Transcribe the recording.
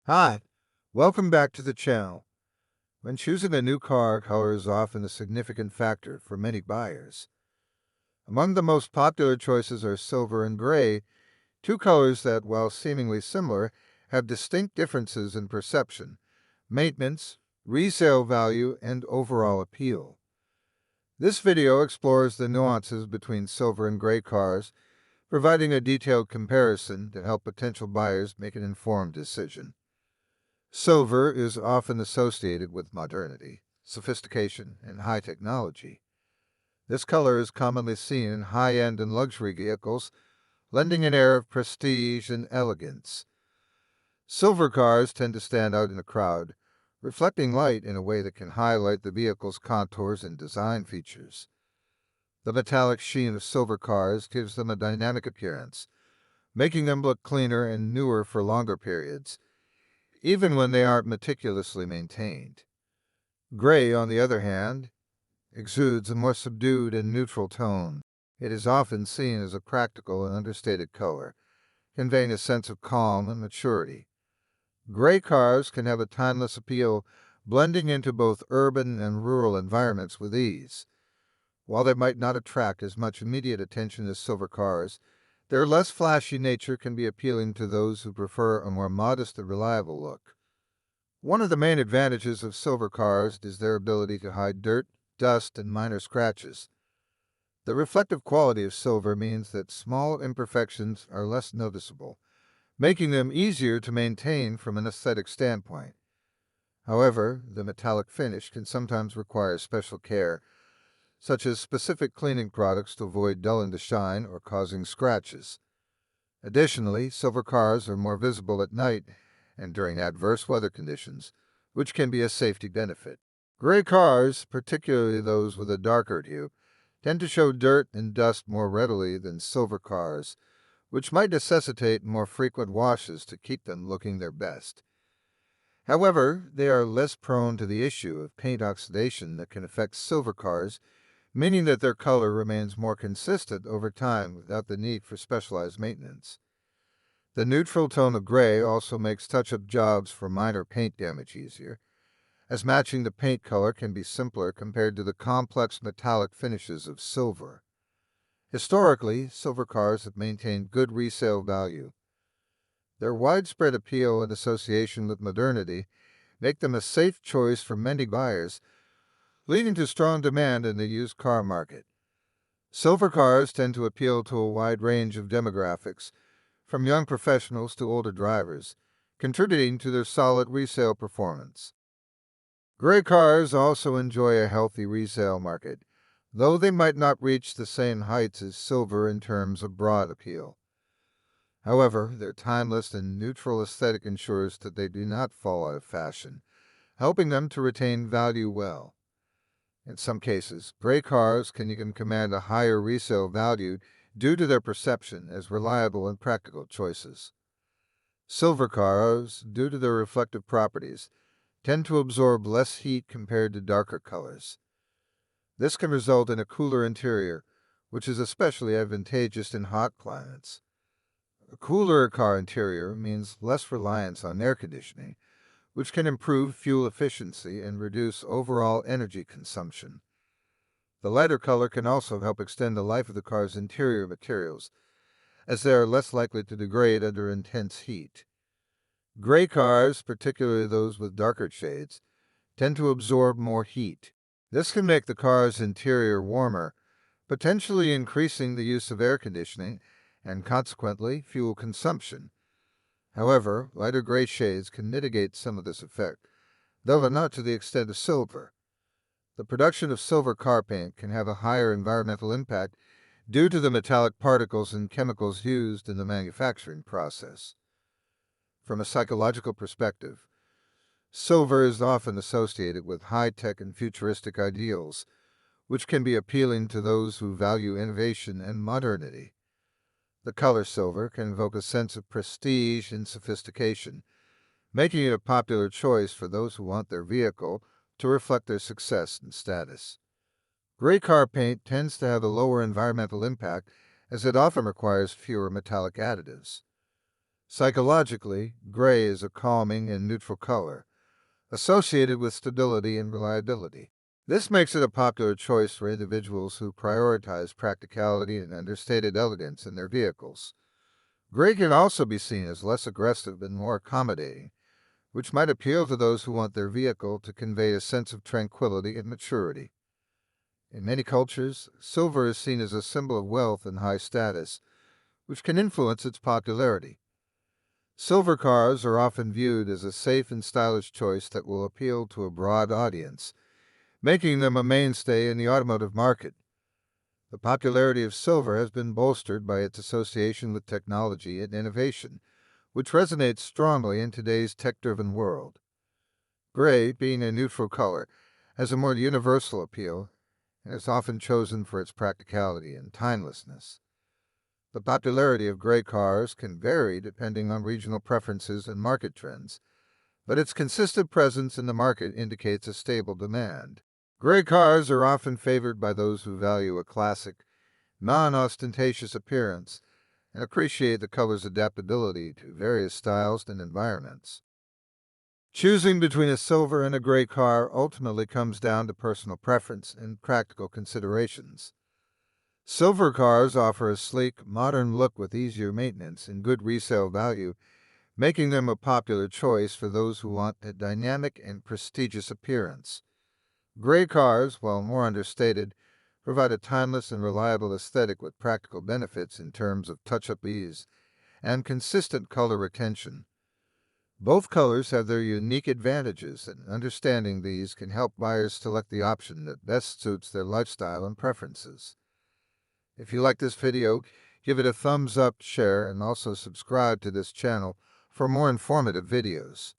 Hi, welcome back to the channel. When choosing a new car, color is often a significant factor for many buyers. Among the most popular choices are silver and gray, two colors that, while seemingly similar, have distinct differences in perception, maintenance, resale value, and overall appeal. This video explores the nuances between silver and gray cars, providing a detailed comparison to help potential buyers make an informed decision. Silver is often associated with modernity, sophistication, and high technology. This color is commonly seen in high-end and luxury vehicles, lending an air of prestige and elegance. Silver cars tend to stand out in a crowd, reflecting light in a way that can highlight the vehicle's contours and design features. The metallic sheen of silver cars gives them a dynamic appearance, making them look cleaner and newer for longer periods, even when they aren't meticulously maintained. Gray, on the other hand, exudes a more subdued and neutral tone. It is often seen as a practical and understated color, conveying a sense of calm and maturity. Gray cars can have a timeless appeal, blending into both urban and rural environments with ease. While they might not attract as much immediate attention as silver cars, their less flashy nature can be appealing to those who prefer a more modest and reliable look. One of the main advantages of silver cars is their ability to hide dirt, dust, and minor scratches. The reflective quality of silver means that small imperfections are less noticeable, making them easier to maintain from an aesthetic standpoint. However, the metallic finish can sometimes require special care, such as specific cleaning products to avoid dulling the shine or causing scratches. Additionally, silver cars are more visible at night and during adverse weather conditions, which can be a safety benefit. Gray cars, particularly those with a darker hue, tend to show dirt and dust more readily than silver cars, which might necessitate more frequent washes to keep them looking their best. However, they are less prone to the issue of paint oxidation that can affect silver cars, meaning that their color remains more consistent over time without the need for specialized maintenance. The neutral tone of gray also makes touch-up jobs for minor paint damage easier, as matching the paint color can be simpler compared to the complex metallic finishes of silver. Historically, silver cars have maintained good resale value. Their widespread appeal and association with modernity make them a safe choice for many buyers, leading to strong demand in the used car market. Silver cars tend to appeal to a wide range of demographics, from young professionals to older drivers, contributing to their solid resale performance. Gray cars also enjoy a healthy resale market, though they might not reach the same heights as silver in terms of broad appeal. However, their timeless and neutral aesthetic ensures that they do not fall out of fashion, helping them to retain value well. In some cases, gray cars can even command a higher resale value due to their perception as reliable and practical choices. Silver cars, due to their reflective properties, tend to absorb less heat compared to darker colors. This can result in a cooler interior, which is especially advantageous in hot climates. A cooler car interior means less reliance on air conditioning, which can improve fuel efficiency and reduce overall energy consumption. The lighter color can also help extend the life of the car's interior materials, as they are less likely to degrade under intense heat. Gray cars, particularly those with darker shades, tend to absorb more heat. This can make the car's interior warmer, potentially increasing the use of air conditioning and consequently fuel consumption. However, lighter gray shades can mitigate some of this effect, though not to the extent of silver. The production of silver car paint can have a higher environmental impact due to the metallic particles and chemicals used in the manufacturing process. From a psychological perspective, silver is often associated with high-tech and futuristic ideals, which can be appealing to those who value innovation and modernity. The color silver can evoke a sense of prestige and sophistication, making it a popular choice for those who want their vehicle to reflect their success and status. Gray car paint tends to have a lower environmental impact as it often requires fewer metallic additives. Psychologically, gray is a calming and neutral color, associated with stability and reliability. This makes it a popular choice for individuals who prioritize practicality and understated elegance in their vehicles. Gray can also be seen as less aggressive and more accommodating, which might appeal to those who want their vehicle to convey a sense of tranquility and maturity. In many cultures, silver is seen as a symbol of wealth and high status, which can influence its popularity. Silver cars are often viewed as a safe and stylish choice that will appeal to a broad audience, making them a mainstay in the automotive market. The popularity of silver has been bolstered by its association with technology and innovation, which resonates strongly in today's tech-driven world. Gray, being a neutral color, has a more universal appeal and is often chosen for its practicality and timelessness. The popularity of gray cars can vary depending on regional preferences and market trends, but its consistent presence in the market indicates a stable demand. Gray cars are often favored by those who value a classic, non-ostentatious appearance and appreciate the color's adaptability to various styles and environments. Choosing between a silver and a gray car ultimately comes down to personal preference and practical considerations. Silver cars offer a sleek, modern look with easier maintenance and good resale value, making them a popular choice for those who want a dynamic and prestigious appearance. Gray cars, while more understated, provide a timeless and reliable aesthetic with practical benefits in terms of touch-up ease and consistent color retention. Both colors have their unique advantages, and understanding these can help buyers select the option that best suits their lifestyle and preferences. If you like this video, give it a thumbs up, share, and also subscribe to this channel for more informative videos.